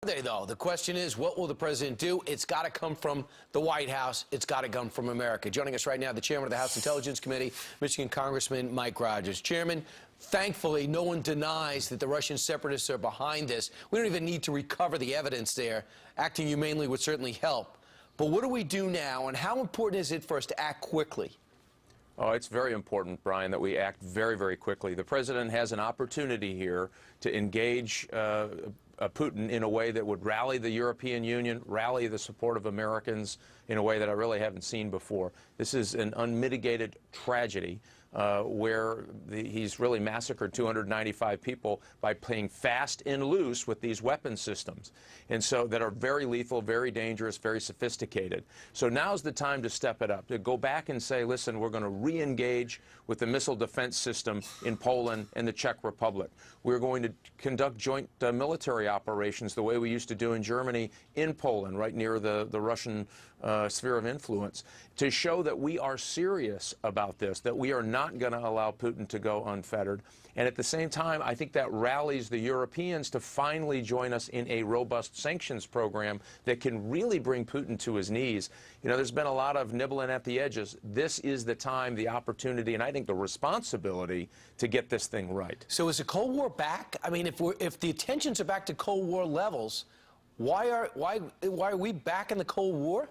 Monday, though. The question is, what will the president do? It's got to come from the White House. It's got to come from America. Joining us right now, the chairman of the House Intelligence Committee, Michigan Congressman Mike Rogers. Chairman, thankfully, no one denies that the Russian separatists are behind this. We don't even need to recover the evidence there. Acting humanely would certainly help. But what do we do now, and how important is it for us to act quickly? Oh, it's very important, Brian, that we act very, very quickly. The president has an opportunity here to engage Putin in a way that would rally the European Union, rally the support of Americans in a way that I really haven't seen before. This is an unmitigated tragedy where he's really massacred 295 people by playing fast and loose with these weapon systems, and so that are very lethal, very dangerous, very sophisticated. So now's the time to step it up, to go back and say, listen, we're going to re-engage with the missile defense system in Poland and the Czech Republic. We're going to conduct joint military operations the way we used to do in Germany in Poland, right near the Russian sphere of influence, to show that we are serious about this, that we are not going to allow Putin to go unfettered. And at the same time, I think that rallies the Europeans to finally join us in a robust sanctions program that can really bring Putin to his knees. You know, there's been a lot of nibbling at the edges. This is the time, the opportunity, and I think the responsibility to get this thing right. So is the Cold War back? I mean, if the tensions are back to Cold War levels, why are we back in the Cold War?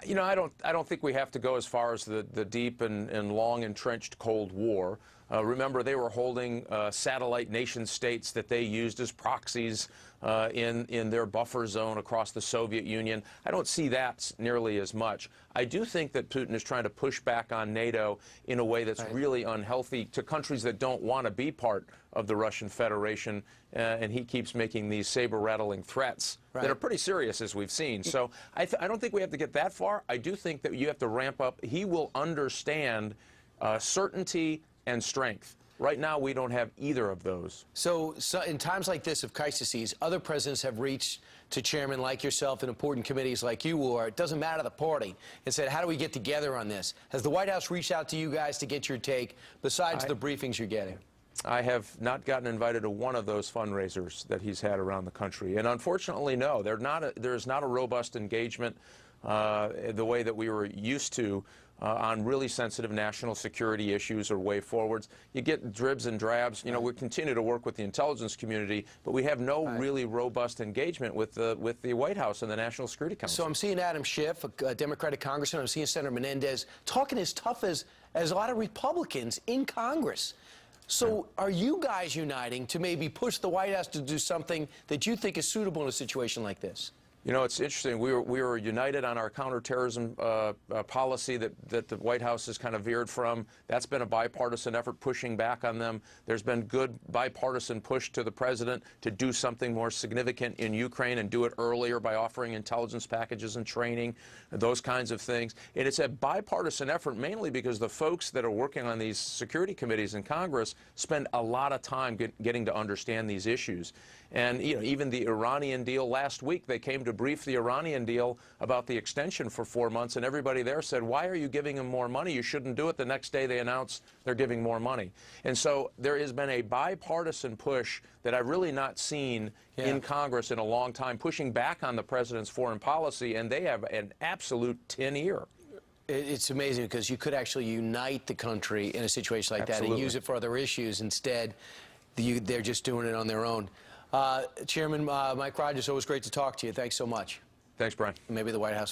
You know, I don't think we have to go as far as the deep and long entrenched Cold War. Remember, they were holding satellite nation states that they used as proxies in their buffer zone across the Soviet Union. I don't see that nearly as much. I do think that Putin is trying to push back on NATO in a way that's really unhealthy to countries that don't want to be part of the Russian Federation, and he keeps making these saber-rattling threats that are pretty serious, as we've seen. So I don't think we have to get that far. I do think that you have to ramp up. He will understand certainty and strength. Right now, we don't have either of those. So in times like this of crises, other presidents have reached to chairmen like yourself and important committees like you are, it doesn't matter the party, and said, how do we get together on this? Has the White House reached out to you guys to get your take, besides the briefings you're getting? I have not gotten invited to one of those fundraisers that he's had around the country. And unfortunately, no, there's not a robust engagement the way that we were used to on really sensitive national security issues or way forwards. You get dribs and drabs. You know, we continue to work with the intelligence community, but we have no really robust engagement with the White House and the National Security Council. So I'm seeing Adam Schiff, a Democratic congressman. I'm seeing Senator Menendez talking as tough as a lot of Republicans in Congress. So are you guys uniting to maybe push the White House to do something that you think is suitable in a situation like this? You know, it's interesting. We were united on our counterterrorism policy that the White House has kind of veered from. That's been a bipartisan effort pushing back on them. There's been good bipartisan push to the president to do something more significant in Ukraine and do it earlier by offering intelligence packages and training, those kinds of things. And it's a bipartisan effort mainly because the folks that are working on these security committees in Congress spend a lot of time getting to understand these issues. And, you know, even the Iranian deal last week, they came to brief the Iranian deal about the extension for 4 months, and everybody there said, why are you giving them more money? You shouldn't do it. The next day they announced they're giving more money. And so there has been a bipartisan push that I've really not seen in Congress in a long time, pushing back on the president's foreign policy, and they have an absolute tin ear. It's amazing because you could actually unite the country in a situation like that and use it for other issues. Instead, they're just doing it on their own. Chairman Mike Rogers, always great to talk to you. Thanks so much. Thanks, Brian. Maybe the White House